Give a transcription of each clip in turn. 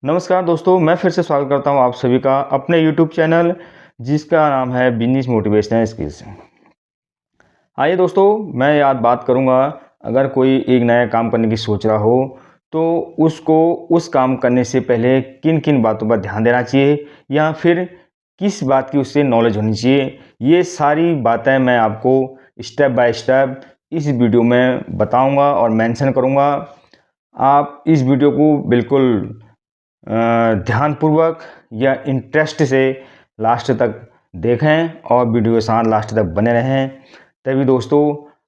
नमस्कार दोस्तों, मैं फिर से स्वागत करता हूं आप सभी का अपने YouTube चैनल जिसका नाम है बिजनेस मोटिवेशनल स्किल्स। आइए दोस्तों, मैं आज बात करूंगा, अगर कोई एक नया काम करने की सोच रहा हो तो उसको उस काम करने से पहले किन किन बातों पर ध्यान देना चाहिए या फिर किस बात की उससे नॉलेज होनी चाहिए। ये सारी बातें मैं आपको स्टेप बाय स्टेप इस वीडियो में बताऊंगा और मेंशन करूंगा। आप इस वीडियो को बिल्कुल ध्यानपूर्वक या इंटरेस्ट से लास्ट तक देखें और वीडियो के साथ लास्ट तक बने रहें, तभी दोस्तों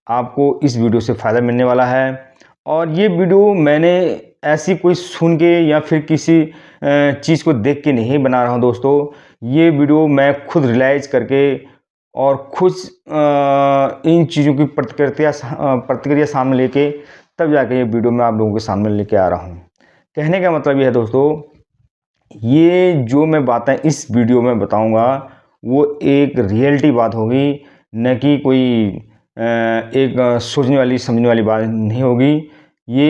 आपको इस वीडियो से फ़ायदा मिलने वाला है। और ये वीडियो मैंने ऐसी कोई सुन के या फिर किसी चीज़ को देख के नहीं बना रहा हूँ दोस्तों। ये वीडियो मैं खुद रियलाइज़ करके और खुद इन चीज़ों की प्रतिक्रिया सामने लेके तब जाके ये वीडियो मैं आप लोगों के सामने लेके आ रहा हूँ। कहने का मतलब ये है दोस्तों, ये जो मैं बातें इस वीडियो में बताऊंगा वो एक रियलिटी बात होगी, न कि कोई एक सोचने वाली समझने वाली बात नहीं होगी। ये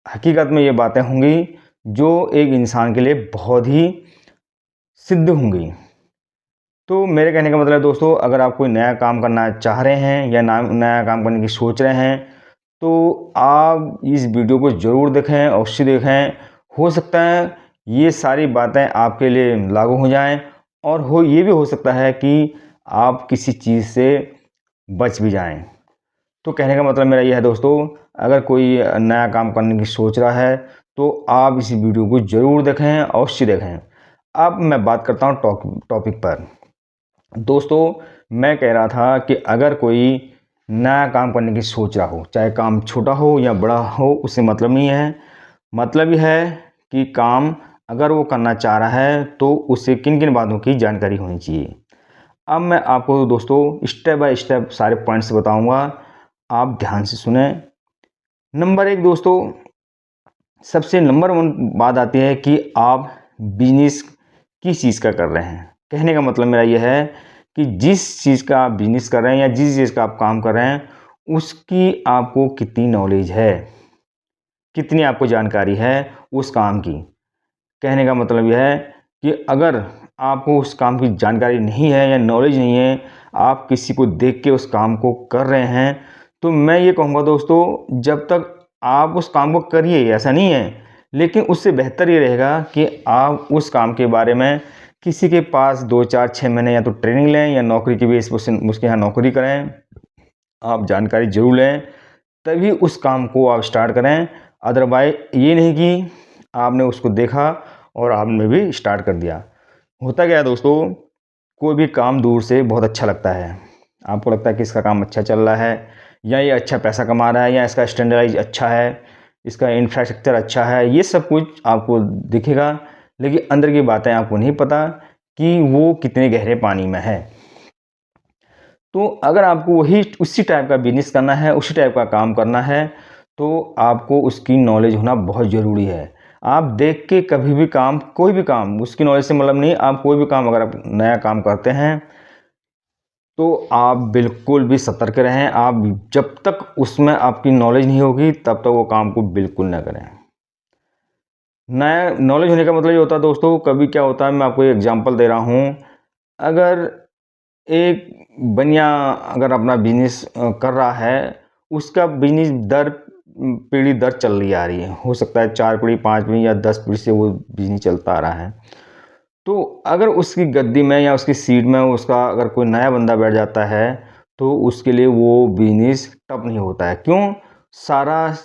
हकीकत में ये बातें होंगी जो एक इंसान के लिए बहुत ही सिद्ध होंगी। तो मेरे कहने का मतलब है दोस्तों, अगर आप कोई नया काम करना चाह रहे हैं या नया काम करने की सोच रहे हैं तो आप इस वीडियो को ज़रूर देखें, अवश्य देखें। हो सकता है ये सारी बातें आपके लिए लागू हो जाएं और ये भी हो सकता है कि आप किसी चीज़ से बच भी जाएं। तो कहने का मतलब मेरा यह है दोस्तों, अगर कोई नया काम करने की सोच रहा है तो आप इस वीडियो को ज़रूर देखें, अवश्य देखें। अब मैं बात करता हूँ टॉपिक पर। दोस्तों, मैं कह रहा था कि अगर कोई नया काम करने की सोच रहा हो, चाहे काम छोटा हो या बड़ा हो, उससे मतलब नहीं है। मतलब यह है कि काम अगर वो करना चाह रहा है तो उसे किन किन बातों की जानकारी होनी चाहिए। अब मैं आपको दोस्तों स्टेप बाय स्टेप सारे पॉइंट्स बताऊंगा, आप ध्यान से सुने। नंबर 1 दोस्तों, सबसे नंबर 1 बात आती है कि आप बिजनेस किस चीज़ का कर रहे हैं। कहने का मतलब मेरा यह है कि जिस चीज़ का आप बिजनेस कर रहे हैं या जिस चीज़ का आप काम कर रहे हैं उसकी आपको कितनी नॉलेज है, कितनी आपको जानकारी है उस काम की। कहने का मतलब यह है कि अगर आपको उस काम की जानकारी नहीं है या नॉलेज नहीं है, आप किसी को देख के उस काम को कर रहे हैं, तो मैं ये कहूँगा दोस्तों, जब तक आप उस काम को करिए, ऐसा नहीं है, लेकिन उससे बेहतर ये रहेगा कि आप उस काम के बारे में किसी के पास 2, 4, 6 महीने या तो ट्रेनिंग लें या नौकरी की बेस पर उसके यहाँ नौकरी करें। आप जानकारी ज़रूर लें, तभी उस काम को आप स्टार्ट करें। अदरवाइज ये नहीं कि आपने उसको देखा और आपने भी स्टार्ट कर दिया। होता क्या है दोस्तों, कोई भी काम दूर से बहुत अच्छा लगता है। आपको लगता है कि इसका काम अच्छा चल रहा है या ये अच्छा पैसा कमा रहा है या इसका स्टैंडर्डाइज अच्छा है, इसका इंफ्रास्ट्रक्चर अच्छा है, ये सब कुछ आपको दिखेगा, लेकिन अंदर की बातें आपको नहीं पता कि वो कितने गहरे पानी में है। तो अगर आपको उसी टाइप का बिजनेस करना है, उसी टाइप का काम करना है, तो आपको उसकी नॉलेज होना बहुत ज़रूरी है। आप देख के कभी भी काम, कोई भी काम, उसकी नॉलेज से मतलब नहीं, आप कोई भी काम अगर आप नया काम करते हैं तो आप बिल्कुल भी सतर्क रहें। आप जब तक उसमें आपकी नॉलेज नहीं होगी तब तक वो काम को बिल्कुल ना करें। नया नॉलेज होने का मतलब ये होता है दोस्तों, कभी क्या होता है, मैं आपको एक एग्जांपल दे रहा हूँ। अगर एक बनिया अगर अपना बिजनेस कर रहा है, उसका बिजनेस पीढ़ी दर चल रही आ रही है। हो सकता है 4 पीढ़ी, 5 पीढ़ी या 10 पीढ़ी से वो बिजनेस चलता आ रहा है। तो अगर उसकी गद्दी में या उसकी सीट में उसका अगर कोई नया बंदा बैठ जाता है तो उसके लिए वो बिजनेस टफ नहीं होता है। क्यों? सारा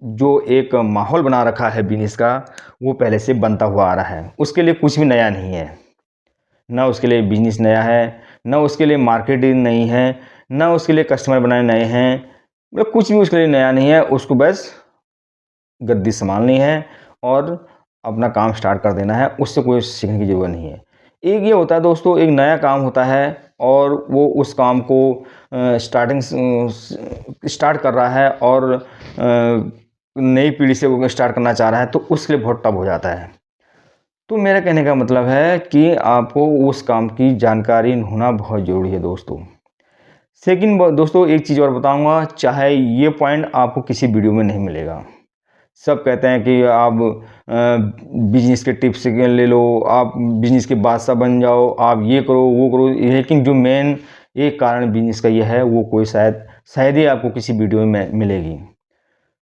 जो एक माहौल बना रखा है बिजनेस का, वो पहले से बनता हुआ आ रहा है। उसके लिए कुछ भी नया नहीं है। ना उसके लिए बिजनेस नया है, ना उसके लिए मार्केटिंग नहीं है, ना उसके लिए कस्टमर बनाने नए हैं, मतलब कुछ भी उसके लिए नया नहीं है। उसको बस गद्दी संभालनी है और अपना काम स्टार्ट कर देना है, उससे कोई सीखने की ज़रूरत नहीं है। एक ये होता है दोस्तों, एक नया काम होता है और वो उस काम को स्टार्ट कर रहा है और नई पीढ़ी से वो स्टार्ट करना चाह रहा है, तो उसके लिए बहुत टफ हो जाता है। तो मेरा कहने का मतलब है कि आपको उस काम की जानकारी होना बहुत ज़रूरी है दोस्तों। सेकंड दोस्तों, एक चीज़ और बताऊंगा, चाहे ये पॉइंट आपको किसी वीडियो में नहीं मिलेगा, सब कहते हैं कि आप बिजनेस के टिप्स ले लो, आप बिजनेस के बादशाह बन जाओ, आप ये करो वो करो, लेकिन जो मेन एक कारण बिजनेस का ये है वो कोई शायद ही आपको किसी वीडियो में मिलेगी।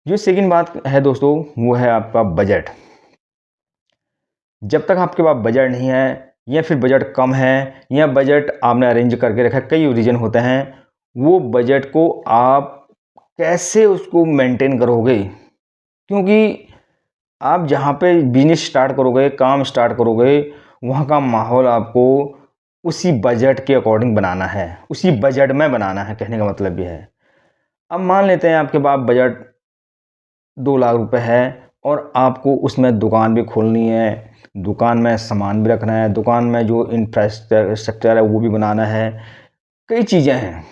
जो सेकंड बात है दोस्तों वो है आपका बजट। जब तक आपके पास बजट नहीं है या फिर बजट कम है या बजट आपने अरेंज करके रखा, कई रीजन होते हैं, वो बजट को आप कैसे उसको मेंटेन करोगे, क्योंकि आप जहाँ पे बिजनेस स्टार्ट करोगे, काम स्टार्ट करोगे, वहाँ का माहौल आपको उसी बजट के अकॉर्डिंग बनाना है, उसी बजट में बनाना है। कहने का मतलब ये है, अब मान लेते हैं आपके पास बजट 2 लाख रुपए है और आपको उसमें दुकान भी खोलनी है, दुकान में सामान भी रखना है, दुकान में जो इंफ्रास्ट्रक्चर है वो भी बनाना है, कई चीज़ें हैं।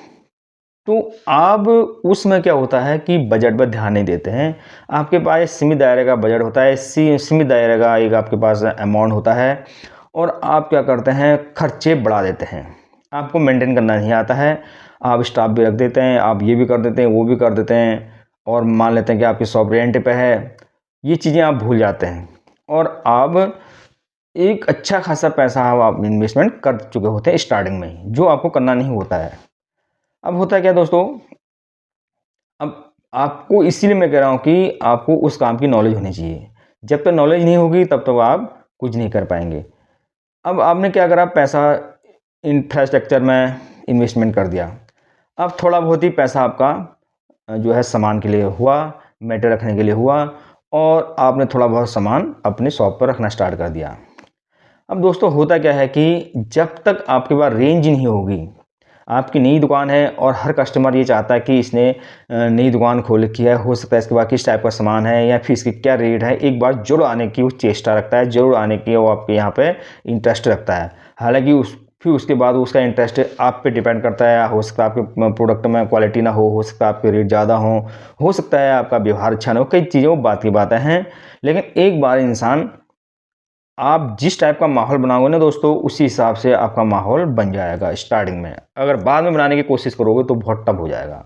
तो अब उसमें क्या होता है कि बजट पर ध्यान नहीं देते हैं। आपके पास एक सीमित दायरे का बजट होता है, सीमित दायरे का एक आपके पास अमाउंट होता है और आप क्या करते हैं, खर्चे बढ़ा देते हैं। आपको मेंटेन करना नहीं आता है, आप स्टाफ भी रख देते हैं, आप ये भी कर देते हैं वो भी कर देते हैं और मान लेते हैं कि आपकी शॉप रेंट पे है। ये चीज़ें आप भूल जाते हैं और आप एक अच्छा खासा पैसा आप इन्वेस्टमेंट कर चुके होते हैं स्टार्टिंग में ही, जो आपको करना नहीं होता है। अब होता है क्या दोस्तों, अब आपको इसीलिए मैं कह रहा हूँ कि आपको उस काम की नॉलेज होनी चाहिए। जब तक नॉलेज नहीं होगी तब तक आप कुछ नहीं कर पाएंगे। अब आपने क्या करा, पैसा इंफ्रास्ट्रक्चर में इन्वेस्टमेंट कर दिया। अब थोड़ा बहुत ही पैसा आपका जो है सामान के लिए हुआ, मेटर रखने के लिए हुआ और आपने थोड़ा बहुत सामान अपने शॉप पर रखना स्टार्ट कर दिया। अब दोस्तों होता क्या है कि जब तक आपके पास रेंज नहीं होगी, आपकी नई दुकान है और हर कस्टमर ये चाहता है कि इसने नई दुकान खोल रखी है, हो सकता है इसके बाद किस टाइप का सामान है या फिर इसकी क्या रेट है, एक बार जरूर आने की वो चेष्टा रखता है, जरूर आने की वो आपके यहाँ पे इंटरेस्ट रखता है। हालांकि फिर उसके बाद उसका इंटरेस्ट आप पे डिपेंड करता है, हो सकता है आपके प्रोडक्ट में क्वालिटी ना हो सकता है आपके रेट ज़्यादा हो सकता है आपका व्यवहार अच्छा ना हो, कई चीज़ें वो बात की बातें हैं। लेकिन एक बार इंसान, आप जिस टाइप का माहौल बनाओगे ना दोस्तों, उसी हिसाब से आपका माहौल बन जाएगा स्टार्टिंग में। अगर बाद में बनाने की कोशिश करोगे तो बहुत टफ हो जाएगा।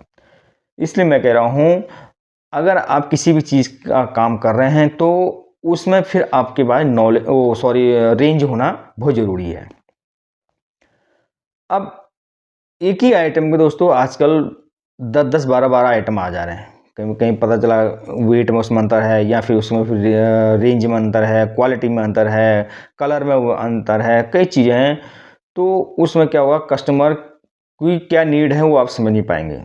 इसलिए मैं कह रहा हूँ, अगर आप किसी भी चीज़ का काम कर रहे हैं तो उसमें फिर आपके पास रेंज होना बहुत ज़रूरी है। अब एक ही आइटम के दोस्तों आजकल 10-10, 12-12 आइटम आ जा रहे हैं। कहीं कहीं पता चला वेट में उसमें अंतर है या फिर उसमें फिर रेंज में अंतर है, क्वालिटी में अंतर है, कलर में वो अंतर है, कई चीज़ें हैं। तो उसमें क्या होगा, कस्टमर की क्या नीड है वो आप समझ नहीं पाएंगे,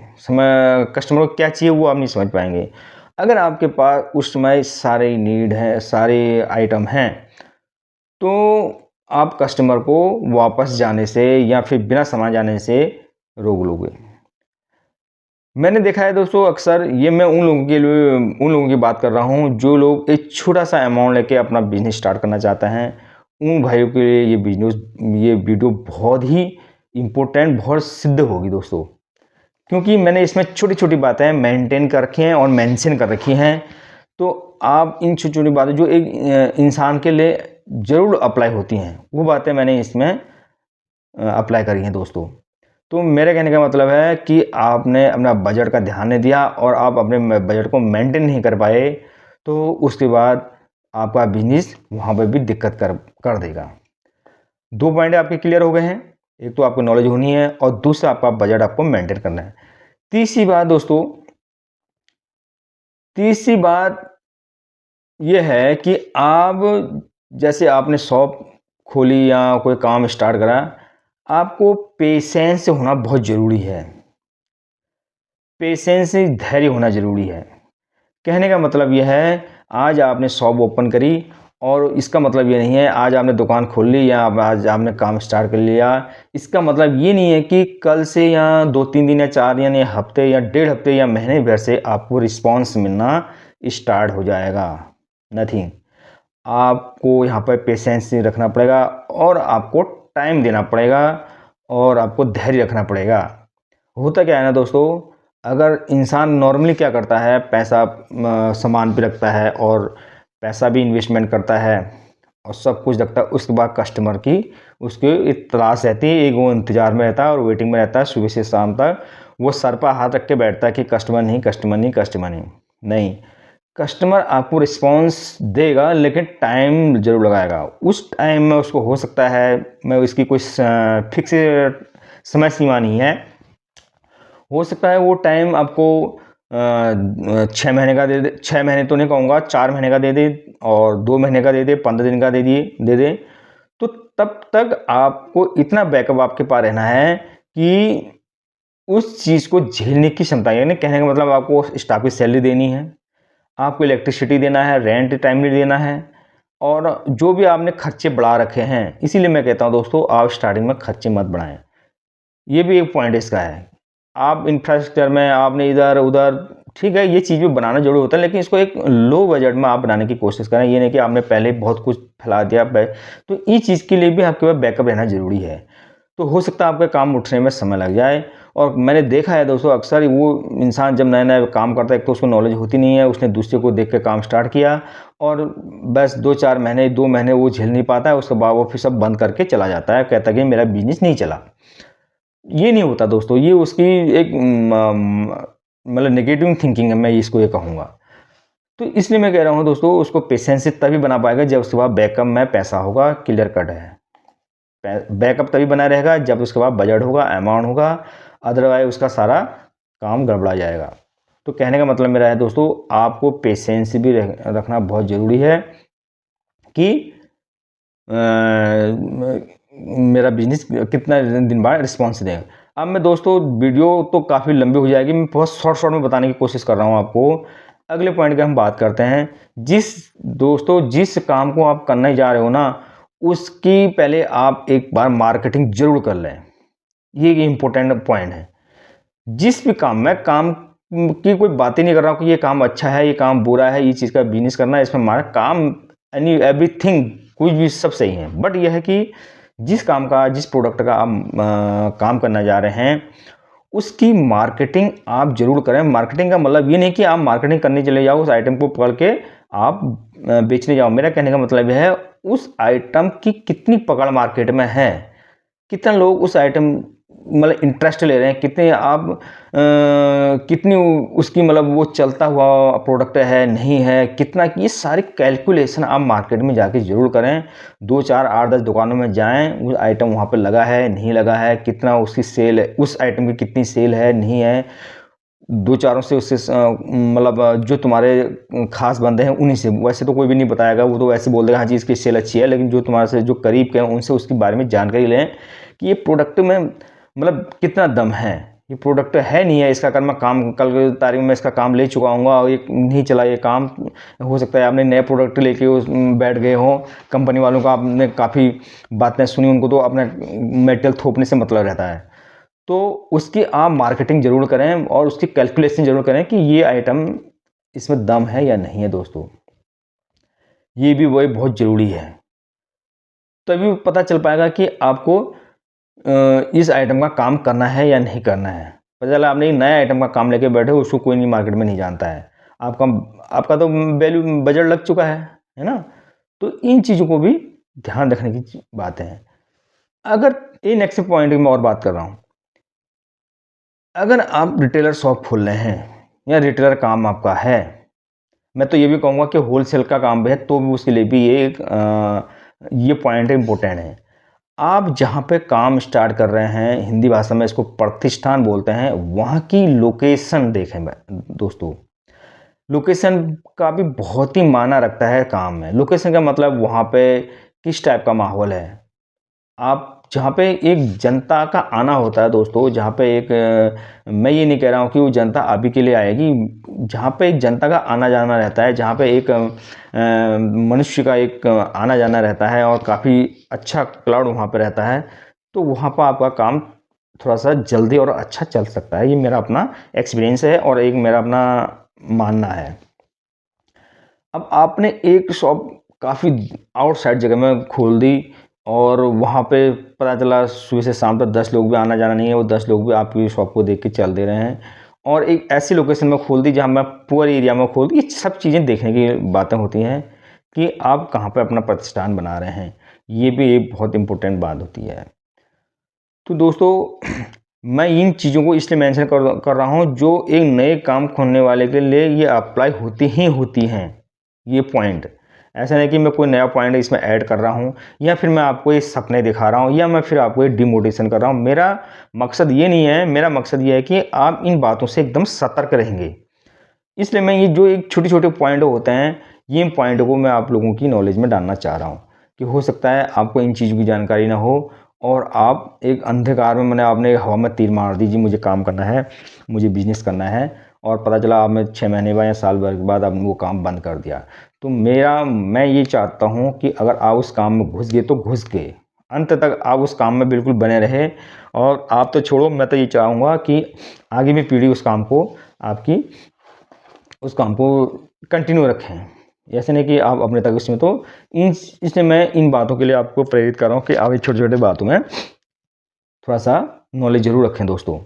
कस्टमर को क्या चाहिए वो आप नहीं समझ पाएंगे। अगर आपके पास उस समय सारे नीड है, सारे आइटम हैं, तो आप कस्टमर को वापस जाने से या फिर बिना सामान जाने से रोक लोगे। मैंने देखा है दोस्तों, अक्सर ये मैं उन लोगों की बात कर रहा हूँ जो लोग एक छोटा सा अमाउंट लेके अपना बिजनेस स्टार्ट करना चाहते हैं। उन भाइयों के लिए ये वीडियो बहुत ही इम्पोर्टेंट, बहुत सिद्ध होगी दोस्तों, क्योंकि मैंने इसमें छोटी छोटी बातें मेंटेन कर रखी हैं और मेंशन कर रखी हैं। तो आप इन छोटी छोटी बातें जो एक इंसान के लिए ज़रूर अप्लाई होती हैं, वो बातें मैंने इसमें अप्लाई करी हैं दोस्तों। तो मेरे कहने का मतलब है कि आपने अपना बजट का ध्यान नहीं दिया और आप अपने बजट को मेंटेन नहीं कर पाए, तो उसके बाद आपका बिजनेस वहाँ पे भी दिक्कत कर देगा। 2 पॉइंट आपके क्लियर हो गए हैं, एक तो आपको नॉलेज होनी है और दूसरा आपका बजट आपको मेंटेन करना है। तीसरी बात दोस्तों, तीसरी बात ये है कि आप जैसे आपने शॉप खोली या कोई काम स्टार्ट करा, आपको पेशेंस होना बहुत ज़रूरी है। पेशेंस, धैर्य होना ज़रूरी है। कहने का मतलब यह है, आज आपने शॉप ओपन करी और इसका मतलब ये नहीं है आज आपने दुकान खोल ली या आज आपने काम स्टार्ट कर लिया, इसका मतलब ये नहीं है कि कल से या 2-3 दिन या 4 दिन या हफ्ते या 1.5 हफ्ते या महीने भर से आपको रिस्पांस मिलना स्टार्ट हो जाएगा। नथिंग। आपको यहाँ पर पेशेंस रखना पड़ेगा और आपको टाइम देना पड़ेगा और आपको धैर्य रखना पड़ेगा। होता क्या है ना दोस्तों, अगर इंसान नॉर्मली क्या करता है, पैसा सामान भी रखता है और पैसा भी इन्वेस्टमेंट करता है और सब कुछ रखता है, उसके बाद कस्टमर की उसकी एक तलाश रहती है, एक वो इंतज़ार में रहता है और वेटिंग में रहता है सुबह से शाम तक। वो सर पर हाथ रख के बैठता है कि कस्टमर नहीं, कस्टमर नहीं, कस्टमर नहीं। नहीं, कस्टमर आपको रिस्पॉन्स देगा लेकिन टाइम ज़रूर लगाएगा। उस टाइम में उसको हो सकता है, मैं इसकी कोई फिक्स समय सीमा नहीं है, हो सकता है वो टाइम आपको 6 महीने का दे दे, 6 महीने तो नहीं कहूँगा, 4 महीने का दे दे और 2 महीने का दे दे, 15 दिन का दे दे। तो तब तक आपको इतना बैकअप आपके पास रहना है कि उस चीज़ को झेलने की क्षमता, यानी कहने का मतलब आपको स्टाफ की सैलरी देनी है, आपको इलेक्ट्रिसिटी देना है, रेंट टाइमली देना है, और जो भी आपने खर्चे बढ़ा रखे हैं। इसीलिए मैं कहता हूँ दोस्तों, आप स्टार्टिंग में खर्चे मत बढ़ाएं। ये भी एक पॉइंट इसका है। आप इंफ्रास्ट्रक्चर में आपने इधर उधर, ठीक है, ये चीज़ भी बनाना जरूरी होता है, लेकिन इसको एक लो बजट में आप बनाने की कोशिश करें। ये नहीं कि आपने पहले बहुत कुछ फैला दिया। तो इस चीज़ के लिए भी आपके पास बैकअप रहना ज़रूरी है। तो हो सकता है आपका काम उठने में समय लग जाए। और मैंने देखा है दोस्तों, अक्सर वो इंसान जब नया नया काम करता है, एक तो उसको नॉलेज होती नहीं है, उसने दूसरे को देख के काम स्टार्ट किया और बस 2-4 महीने 2 महीने वो झेल नहीं पाता है, उसके बाद वो फिर सब बंद करके चला जाता है, कहता है कि मेरा बिजनेस नहीं चला। ये नहीं होता दोस्तों, ये उसकी एक मतलब नेगेटिव थिंकिंग है, मैं इसको ये कहूँगा। तो इसलिए मैं कह रहा हूँ दोस्तों, उसको पेशेंस से तभी बना पाएगा जब उसके बाद बैकअप में पैसा होगा, क्लियर कट है। बैकअप तभी बना रहेगा जब उसके बाद बजट होगा, अमाउंट होगा, अदरवाइज उसका सारा काम गड़बड़ा जाएगा। तो कहने का मतलब मेरा है दोस्तों, आपको पेशेंस भी रखना बहुत ज़रूरी है कि मेरा बिजनेस कितना दिन बाद रिस्पॉन्स देगा। अब मैं दोस्तों, वीडियो तो काफ़ी लंबी हो जाएगी, मैं बहुत शॉर्ट में बताने की कोशिश कर रहा हूँ आपको। अगले पॉइंट की हम बात करते हैं। जिस काम को आप करने जा रहे हो ना, उसकी पहले आप एक बार मार्केटिंग जरूर कर लें। ये एक इम्पोर्टेंट पॉइंट है। जिस भी काम, मैं काम की कोई बात ही नहीं कर रहा हूँ कि ये काम अच्छा है, ये काम बुरा है, ये चीज़ का बिजनेस करना है, इसमें हमारा काम एवरीथिंग कुछ भी सब सही है। बट यह है कि जिस काम का, जिस प्रोडक्ट का आप काम करना जा रहे हैं, उसकी मार्केटिंग आप जरूर करें। मार्केटिंग का मतलब ये नहीं कि आप मार्केटिंग करने चले जाओ, उस आइटम को पकड़ के आप बेचने जाओ। मेरा कहने का मतलब यह है, उस आइटम की कितनी पकड़ मार्केट में है, कितने लोग उस आइटम मतलब इंटरेस्ट ले रहे हैं, कितने आप कितनी उसकी मतलब वो चलता हुआ प्रोडक्ट है नहीं है, कितना, ये सारी कैलकुलेशन आप मार्केट में जाके ज़रूर करें। 2-4 8-10 दुकानों में जाएं, उस आइटम वहाँ पे लगा है नहीं लगा है, कितना उसकी सेल है, उस आइटम की कितनी सेल है नहीं है, 2-4 से उससे मतलब जो तुम्हारे खास बंदे हैं उन्हीं से। वैसे तो कोई भी नहीं बताएगा, वो तो वैसे बोल देगा हाँ जी इसकी सेल अच्छी है, लेकिन जो तुम्हारे से जो करीब के हैं उनसे उसके बारे में जानकारी लें कि ये प्रोडक्ट में मतलब कितना दम है, ये प्रोडक्ट है नहीं है, इसका अगर मैं काम कल की तारीख में इसका काम ले चुका हूँ और ये नहीं चला ये काम, हो सकता है आपने नए प्रोडक्ट लेके उस बैठ गए हो, कंपनी वालों का आपने काफ़ी बातें सुनी, उनको तो अपना मेटेरियल थोपने से मतलब रहता है। तो उसकी आप मार्केटिंग ज़रूर करें और उसकी कैलकुलेशन ज़रूर करें कि ये आइटम इसमें दम है या नहीं है दोस्तों। ये भी वही बहुत ज़रूरी है, तभी पता चल पाएगा कि आपको इस आइटम का काम करना है या नहीं करना है। पता चला आपने एक नया आइटम का काम लेके बैठे हो, उसको कोई नहीं मार्केट में नहीं जानता है, आपका तो वैल्यू बजट लग चुका है ना। तो इन चीज़ों को भी ध्यान रखने की बातें हैं। अगर ये नेक्स्ट पॉइंट की मैं और बात कर रहा हूँ, अगर आप रिटेलर शॉप खोल रहे हैं या रिटेलर काम आपका है, मैं तो ये भी कहूँगा कि होलसेल का काम भी है, तो भी उसके लिए भी ये पॉइंट इम्पोर्टेंट है। आप जहाँ पे काम स्टार्ट कर रहे हैं, हिंदी भाषा में इसको प्रतिष्ठान बोलते हैं, वहाँ की लोकेशन देखें दोस्तों। लोकेशन का भी बहुत ही मायना रखता है काम में। लोकेशन का मतलब वहाँ पे किस टाइप का माहौल है, आप जहाँ पे एक जनता का आना होता है दोस्तों, जहाँ पे एक मैं ये नहीं कह रहा हूँ कि वो जनता अभी के लिए आएगी, जहाँ पे एक जनता का आना जाना रहता है, जहाँ पे एक मनुष्य का एक आना जाना रहता है और काफ़ी अच्छा क्राउड वहाँ पे रहता है, तो वहाँ पर आपका काम थोड़ा सा जल्दी और अच्छा चल सकता है। ये मेरा अपना एक्सपीरियंस है और एक मेरा अपना मानना है। अब आपने एक शॉप काफ़ी आउटसाइड जगह में खोल दी और वहाँ पे पता चला सुबह से शाम तक 10 लोग भी आना जाना नहीं है, वो 10 लोग भी आपकी शॉप को देख के चल दे रहे हैं, और एक ऐसी लोकेशन में खोल दी जहाँ मैं पुअर एरिया में खोल दी। ये सब चीज़ें देखने की बातें होती हैं कि आप कहाँ पे अपना प्रतिष्ठान बना रहे हैं, ये भी एक बहुत इम्पोर्टेंट बात होती है। तो दोस्तों, मैं इन चीज़ों को इसलिए मेंशन कर रहा हूँ जो एक नए काम खोलने वाले के लिए ये अप्लाई होती हैं ये पॉइंट। ऐसा नहीं कि मैं कोई नया पॉइंट इसमें ऐड कर रहा हूँ या फिर मैं आपको ये सपने दिखा रहा हूँ या मैं फिर आपको ये डिमोटिवेशन कर रहा हूँ। मेरा मकसद ये नहीं है, मेरा मकसद ये है कि आप इन बातों से एकदम सतर्क रहेंगे। इसलिए मैं ये जो एक छोटे-छोटे पॉइंट होते हैं, ये पॉइंट को मैं आप लोगों की नॉलेज में डालना चाह रहा हूँ कि हो सकता है आपको इन चीज़ों की जानकारी ना हो और आप एक अंधकार में मैंने आपने हवा में तीर मार दी, जी मुझे काम करना है, मुझे बिज़नेस करना है और पता चला आपने 6 महीने बाद या साल भर के बाद आपने वो काम बंद कर दिया। तो मैं ये चाहता हूँ कि अगर आप उस काम में घुस गए तो घुस गए। अंत तक आप उस काम में बिल्कुल बने रहे और आप तो छोड़ो, मैं तो ये चाहूँगा कि आगे भी पीढ़ी उस काम को कंटिन्यू रखें। ऐसे नहीं कि आप अपने तक इसमें तो इसलिए मैं इन बातों के लिए आपको प्रेरित कर रहा हूँ कि आप छोटे-छोटे बातों में थोड़ा सा नॉलेज ज़रूर रखें दोस्तों।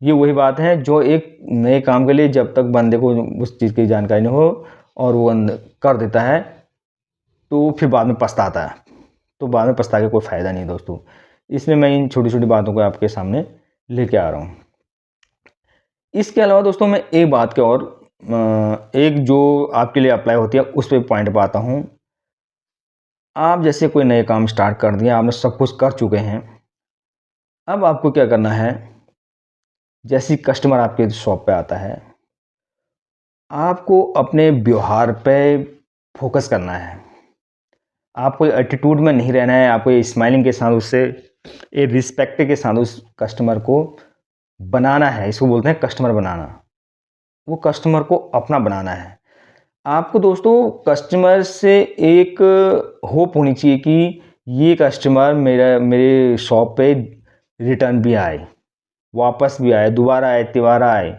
ये वही बात है जो एक नए काम के लिए जब तक बंदे को उस चीज़ की जानकारी नहीं हो और वो कर देता है तो फिर बाद में पछताता है। तो बाद में पछता के कोई फ़ायदा नहीं दोस्तों। इसलिए मैं इन छोटी-छोटी बातों को आपके सामने लेके आ रहा हूँ। इसके अलावा दोस्तों मैं एक बात के और एक जो आपके लिए अप्लाई होती है उस पे पॉइंट पे आता हूँ। आप जैसे कोई नए काम स्टार्ट कर दिया, आपने सब कुछ कर चुके हैं। अब आपको क्या करना है, जैसे ही कस्टमर आपके शॉप पे आता है, आपको अपने व्यवहार पे फोकस करना है। आपको एटीट्यूड में नहीं रहना है, आपको स्माइलिंग के साथ उससे रिस्पेक्ट के साथ उस कस्टमर को बनाना है। इसको बोलते हैं कस्टमर बनाना। वो कस्टमर को अपना बनाना है। आपको दोस्तों कस्टमर से एक होप होनी चाहिए कि ये कस्टमर मेरे शॉप पे रिटर्न भी आए, वापस भी आए, दोबारा आए, तिबारा आए।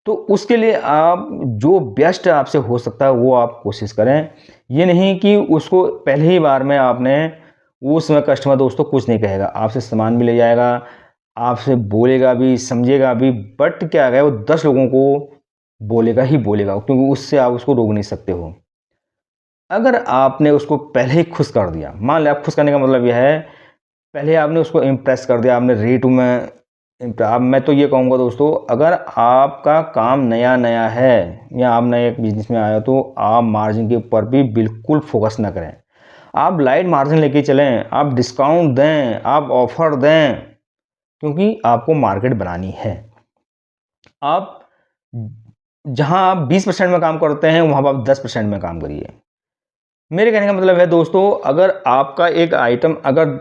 तो उसके लिए आप जो बेस्ट आपसे हो सकता है वो आप कोशिश करें। ये नहीं कि उसको पहले ही बार में आपने उस समय कस्टमर दोस्तों कुछ नहीं कहेगा, आपसे सामान भी ले जाएगा, आपसे बोलेगा भी, समझेगा भी, बट क्या है वो 10 लोगों को बोलेगा ही बोलेगा क्योंकि उससे आप उसको रोक नहीं सकते हो। अगर आपने उसको पहले ही खुश कर दिया, मान लिया आप खुश करने का मतलब यह है, पहले आपने उसको इम्प्रेस कर दिया, आपने रेट में अब मैं तो ये कहूँगा दोस्तों, अगर आपका काम नया-नया है या आप नए बिज़नेस में आए हो तो आप मार्जिन के ऊपर भी बिल्कुल फोकस ना करें। आप लाइट मार्जिन लेके चलें, आप डिस्काउंट दें, आप ऑफ़र दें, क्योंकि आपको मार्केट बनानी है। आप जहाँ आप 20% में काम करते हैं, वहाँ आप 10% में काम करिए। मेरे कहने का मतलब है दोस्तों, अगर आपका एक आइटम अगर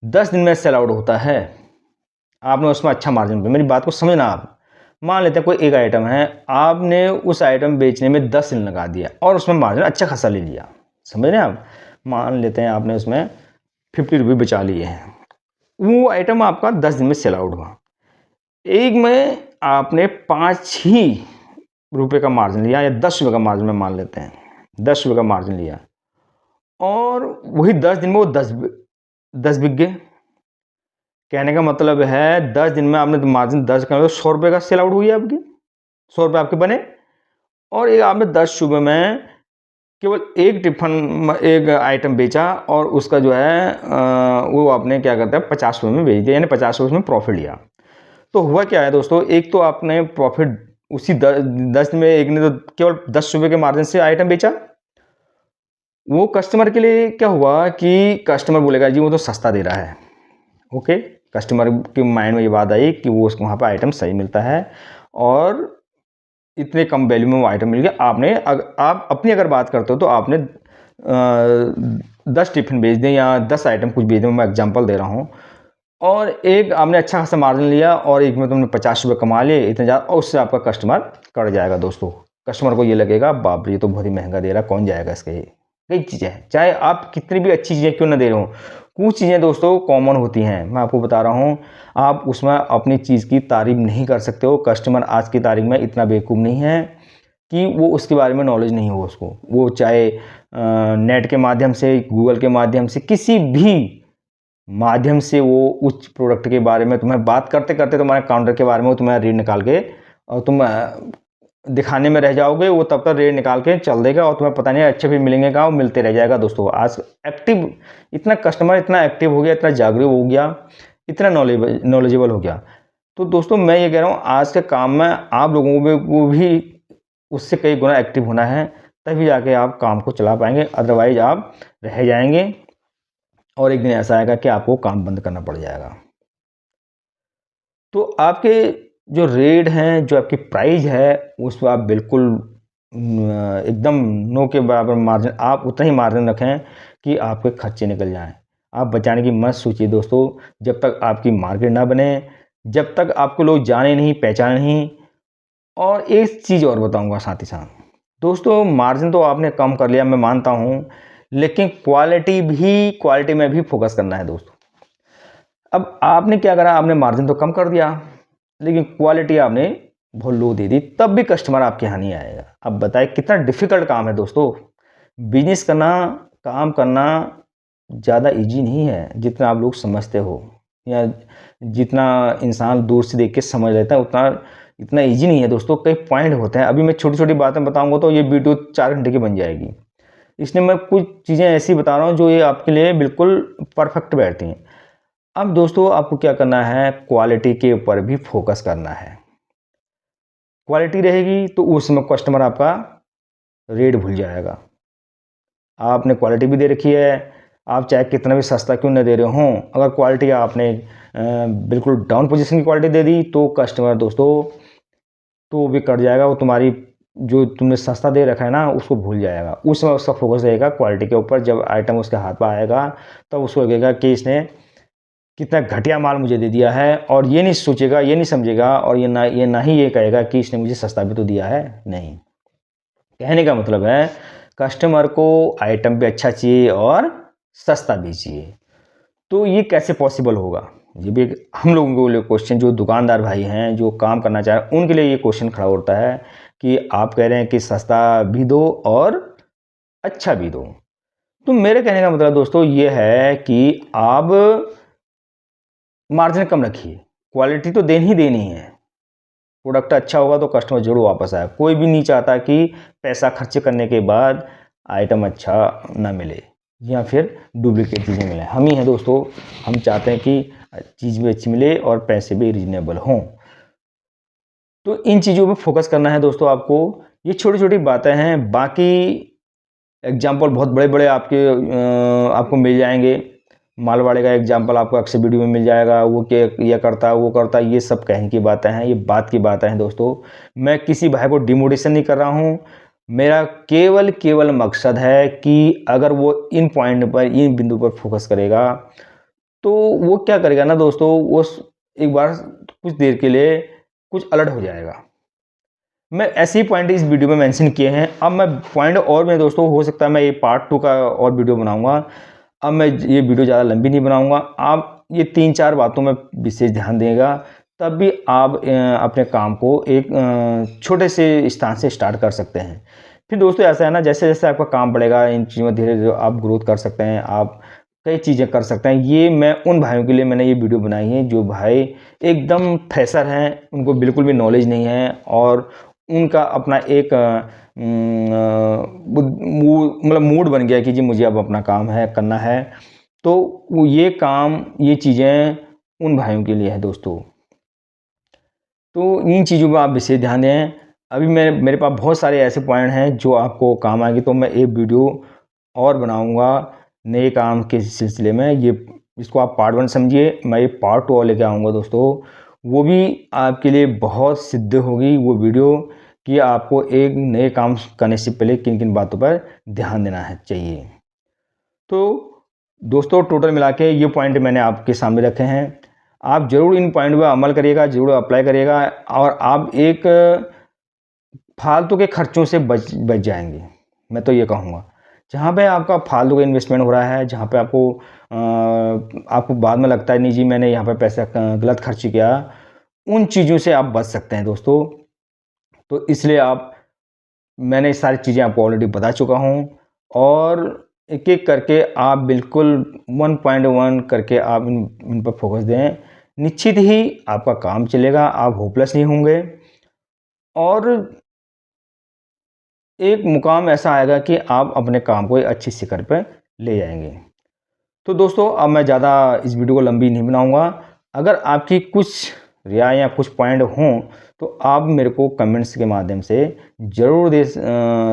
10 दिन में सेल आउट होता है, आपने उसमें अच्छा मार्जिन पे, मेरी बात को समझना आप। मान लेते हैं कोई एक आइटम है, आपने उस आइटम बेचने में 10 दिन लगा दिया और उसमें मार्जिन अच्छा खासा ले लिया। समझ रहे हैं आप? मान लेते हैं आपने उसमें 50 रुपये बचा लिए हैं। वो आइटम आपका 10 दिन में सेल आउट हुआ। एक में आपने 5 ही रुपये का मार्जिन लिया या 10 रुपये का मार्जिन में मान लेते हैं, 10 रुपये का मार्जिन लिया और वही 10 दिन में वो 10 बिक गए। कहने का मतलब है 10 दिन में आपने मार्जिन 10 का 100 रुपये का सेल आउट हुई है आपकी, 100 रुपये आपके बने और एक आपने 10 रुपये में केवल एक आइटम बेचा और उसका जो है वो आपने क्या करता है 50 रुपये में बेच दिया, यानी 50 रुपये में प्रॉफिट लिया। तो हुआ क्या है दोस्तों, एक तो आपने प्रॉफिट उसी 10 में एक ने तो केवल 10 रुपये के मार्जिन से आइटम बेचा। वो कस्टमर के लिए क्या हुआ कि कस्टमर बोलेगा जी वो तो सस्ता दे रहा है। ओके, कस्टमर के माइंड में ये बात आई कि वो उसको वहाँ पर आइटम सही मिलता है और इतने कम वैल्यू में वो आइटम मिल गया। आप अपनी अगर बात करते हो तो आपने 10 टिफ़िन बेच दें या 10 आइटम कुछ बेच दें, मैं एग्जांपल दे रहा हूँ, और एक आपने अच्छा खासा मार्जिन लिया और एक में तुमने 50 रुपये कमा लिए इतने ज़्यादा, और उससे आपका कस्टमर कट जाएगा दोस्तों। कस्टमर को ये लगेगा बाप रे ये तो बहुत ही महंगा दे रहा है, कौन जाएगा इसके। कई चीज़ें हैं, चाहे आप कितनी भी अच्छी चीज़ें क्यों ना दे रहे हो, कुछ चीज़ें दोस्तों कॉमन होती हैं। मैं आपको बता रहा हूँ, आप उसमें अपनी चीज़ की तारीफ़ नहीं कर सकते हो। कस्टमर आज की तारीख में इतना बेवकूफ़ नहीं है कि वो उसके बारे में नॉलेज नहीं हो उसको। वो चाहे नेट के माध्यम से, गूगल के माध्यम से, किसी भी माध्यम से वो उस प्रोडक्ट के बारे में तुम्हें बात करते करते तुम्हारे काउंटर के बारे में वो तुम्हारा रीड निकाल के और तुम दिखाने में रह जाओगे, वो तब तक रेट निकाल के चल देगा और तुम्हें पता नहीं अच्छे भी मिलेंगे कहाँ, वो मिलते रह जाएगा दोस्तों। आज एक्टिव इतना कस्टमर इतना एक्टिव हो गया, इतना जागरूक हो गया, इतना नॉलेजेबल हो गया। तो दोस्तों मैं ये कह रहा हूँ आज के काम में आप लोगों को भी उससे कई गुना एक्टिव होना है, तभी जाके आप काम को चला पाएंगे, अदरवाइज आप रह जाएंगे और एक दिन ऐसा आएगा कि आपको काम बंद करना पड़ जाएगा। तो आपके जो रेट हैं, जो आपकी प्राइस है, उस पर आप बिल्कुल एकदम नो के बराबर मार्जिन, आप उतना ही मार्जिन रखें कि आपके खर्चे निकल जाएं। आप बचाने की मत सोचिए दोस्तों, जब तक आपकी मार्केट ना बने, जब तक आपको लोग जाने नहीं, पहचाने नहीं। और एक चीज़ और बताऊंगा साथ ही साथ दोस्तों, मार्जिन तो आपने कम कर लिया, मैं मानता हूं, लेकिन क्वालिटी में भी फोकस करना है दोस्तों। अब आपने क्या करा, आपने मार्जिन तो कम कर दिया, लेकिन क्वालिटी आपने बहुत लो दे दी, तब भी कस्टमर आपके यहाँ नहीं आएगा। अब बताएं कितना डिफिकल्ट काम है दोस्तों। बिजनेस करना, काम करना ज़्यादा इजी नहीं है जितना आप लोग समझते हो, या जितना इंसान दूर से देख के समझ लेता है उतना इतना इजी नहीं है दोस्तों। कई पॉइंट होते हैं, अभी मैं छोटी छोटी बातें बताऊंगा तो ये वीडियो 4 घंटे की बन जाएगी, इसलिए मैं कुछ चीज़ें ऐसी बता रहा हूँ जो ये आपके लिए बिल्कुल परफेक्ट बैठती हैं। अब दोस्तों आपको क्या करना है, क्वालिटी के ऊपर भी फोकस करना है। क्वालिटी रहेगी तो उसमें कस्टमर आपका रेट भूल जाएगा। आपने क्वालिटी भी दे रखी है, आप चाहे कितना भी सस्ता क्यों न दे रहे हों, अगर क्वालिटी आपने बिल्कुल डाउन पोजीशन की क्वालिटी दे दी तो कस्टमर दोस्तों तो वो भी कट जाएगा, वो तुम्हारी जो तुमने सस्ता दे रखा है ना उसको भूल जाएगा। उसमें उसका फोकस रहेगा क्वालिटी के ऊपर। जब आइटम उसके हाथ पर आएगा तब तो उसको लगेगा कि इसने कितना घटिया माल मुझे दे दिया है, और ये नहीं सोचेगा, ये नहीं समझेगा, और ये ना ही ये कहेगा कि इसने मुझे सस्ता भी तो दिया है। नहीं, कहने का मतलब है कस्टमर को आइटम भी अच्छा चाहिए और सस्ता भी चाहिए। तो ये कैसे पॉसिबल होगा, ये भी हम लोगों के लिए क्वेश्चन, जो दुकानदार भाई हैं जो काम करना चाह रहे हैं उनके लिए ये क्वेश्चन खड़ा होता है कि आप कह रहे हैं कि सस्ता भी दो और अच्छा भी दो। तो मेरे कहने का मतलब दोस्तों ये है कि आप मार्जिन कम रखिए, क्वालिटी तो देनी ही देनी है। प्रोडक्ट अच्छा होगा तो कस्टमर जरूर वापस आए। कोई भी नहीं चाहता कि पैसा खर्च करने के बाद आइटम अच्छा ना मिले या फिर डुप्लीकेट चीज़ें मिले। हम ही हैं दोस्तों, हम चाहते हैं कि चीज़ भी अच्छी मिले और पैसे भी रिजनेबल हों। तो इन चीज़ों पे फोकस करना है दोस्तों आपको। ये छोटी छोटी बातें हैं, बाकी एग्जाम्पल बहुत बड़े बड़े आपको मिल जाएंगे। मालवाड़े का एग्जाम्पल आपको अक्सर वीडियो में मिल जाएगा, वो क्या ये करता है, वो करता है, ये सब कहने की बातें हैं, ये बात की बातें हैं दोस्तों। मैं किसी भाई को डिमोटिवेशन नहीं कर रहा हूँ, मेरा केवल मकसद है कि अगर वो इन पॉइंट पर, इन बिंदु पर फोकस करेगा तो वो क्या करेगा ना दोस्तों, वो एक बार कुछ देर के लिए कुछ अलर्ट हो जाएगा। मैं ऐसे ही पॉइंट इस वीडियो में मेंशन किए हैं। अब मैं पॉइंट और में दोस्तों, हो सकता है मैं ये पार्ट 2 का और वीडियो बनाऊंगा। अब मैं ये वीडियो ज़्यादा लंबी नहीं बनाऊंगा, आप ये 3-4 बातों में विशेष ध्यान देगा, तब भी आप अपने काम को एक छोटे से स्थान से स्टार्ट कर सकते हैं। फिर दोस्तों ऐसा है ना, जैसे जैसे आपका काम बढ़ेगा इन चीज़ों में धीरे धीरे आप ग्रोथ कर सकते हैं, आप कई चीज़ें कर सकते हैं। ये मैं उन भाइयों के लिए मैंने ये वीडियो बनाई है जो भाई एकदम फ्रेशर हैं, उनको बिल्कुल भी नॉलेज नहीं है और उनका अपना एक मतलब मूड बन गया कि जी मुझे अब अपना काम है करना है। तो वो ये काम, ये चीज़ें उन भाइयों के लिए है दोस्तों। तो इन चीज़ों पर आप विशेष ध्यान दें। अभी मेरे पास बहुत सारे ऐसे पॉइंट हैं जो आपको काम आएंगे, तो मैं एक वीडियो और बनाऊंगा नए काम के सिलसिले में। ये इसको आप पार्ट 1 समझिए, मैं ये पार्ट 2 और लेके आऊँगा दोस्तों। वो भी आपके लिए बहुत सिद्ध होगी वो वीडियो, कि आपको एक नए काम करने से पहले किन किन बातों पर ध्यान देना है चाहिए। तो दोस्तों टोटल मिला के ये पॉइंट मैंने आपके सामने रखे हैं। आप ज़रूर इन पॉइंट पर अमल करिएगा, ज़रूर अप्लाई करिएगा, और आप एक फालतू के खर्चों से बच जाएंगे। मैं तो ये कहूँगा, जहाँ पे आपका फालतू का इन्वेस्टमेंट हो रहा है, जहाँ पे आपको बाद में लगता है नहीं जी मैंने यहाँ पे पैसा गलत खर्च किया, उन चीज़ों से आप बच सकते हैं दोस्तों। तो इसलिए मैंने सारी चीज़ें आपको ऑलरेडी बता चुका हूँ, और एक एक करके आप बिल्कुल 1.1 करके आप इन पर फोकस दें। निश्चित ही आपका काम चलेगा, आप होपलेस नहीं होंगे, और एक मुकाम ऐसा आएगा कि आप अपने काम को एक अच्छी शिखर पर ले जाएंगे। तो दोस्तों अब मैं ज़्यादा इस वीडियो को लंबी नहीं बनाऊंगा। अगर आपकी कुछ रियायत या कुछ पॉइंट हों तो आप मेरे को कमेंट्स के माध्यम से ज़रूर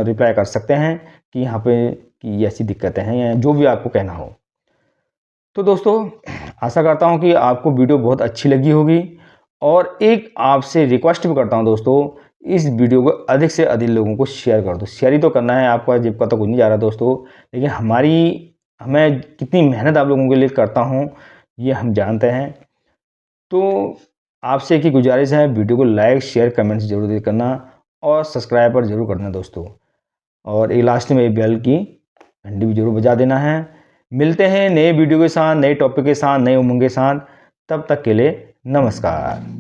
रिप्लाई कर सकते हैं कि यहाँ पे कि ऐसी दिक्कतें हैं या जो भी आपको कहना हो। तो दोस्तों आशा करता हूँ कि आपको वीडियो बहुत अच्छी लगी होगी और एक आपसे रिक्वेस्ट भी करता हूँ दोस्तों, इस वीडियो को अधिक से अधिक लोगों को शेयर कर दो। शेयर ही तो करना है, आपका जेब का तो कुछ नहीं जा रहा दोस्तों, लेकिन हमें कितनी मेहनत आप लोगों के लिए करता हूँ ये हम जानते हैं। तो आपसे एक ही गुजारिश है, वीडियो को लाइक शेयर कमेंट्स जरूर करना और सब्सक्राइब पर जरूर करना दोस्तों, और एक लास्ट में बेल की घंटी भी जरूर बजा देना है। मिलते हैं नए वीडियो के साथ, नए टॉपिक के साथ, नए उमंग के साथ। तब तक के लिए नमस्कार।